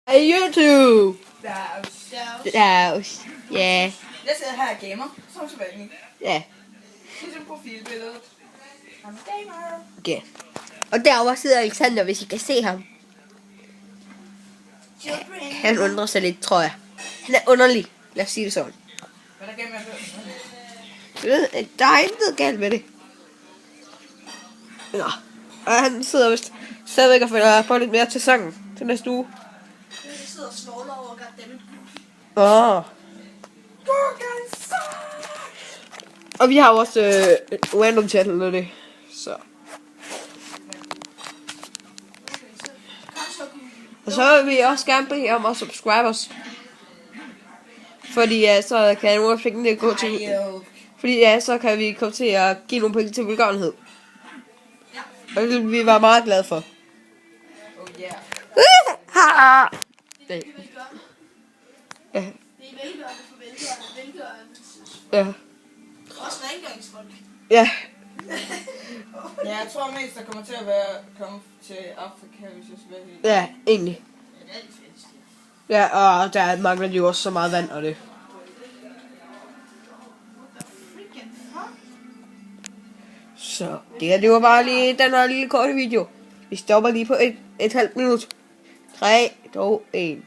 Hey YouTube! Dags. Dags. Ja. Jeg sidder her og gamer, som sædvanligt. Ja. Ligesom profilbilledet. I'm a gamer. Okay. Og derovre sidder Alexander, hvis I kan se ham. Children. Han undrer sig lidt, tror jeg. Han er underlig. Lad os sige det sådan. Hvad er der gamer? Jeg ved, der er intet galt med det. Nå. Og han sidder vist stadigvæk og følger på lidt mere til sangen til næste uge. Jeg sidder og snorler over, goddammit. Åh. Og vi har også random channel og det. Så. Og så vil vi også gerne bede om at subscribe os. Fordi ja, så kan nogle af pengene gå til... Fordi ja, så kan vi komme til at give nogle penge til velgørenhed. Og det vil vi være meget glade for. Oh yeah. Ja. Det er velgørende for velgørende. Ja. Også rengøringsfolk. Ja. Ja, jeg tror mest, der kommer til at komme til Afrika, hvis jeg skal være helt. Ja, egentlig. Ja, det er de fedeste. Ja, og der mangler jo også så meget vand og det. Freaking fuck. Så det var bare lige den her lille korte video. Vi stopper lige på et halvt minut. 3, 2, 1.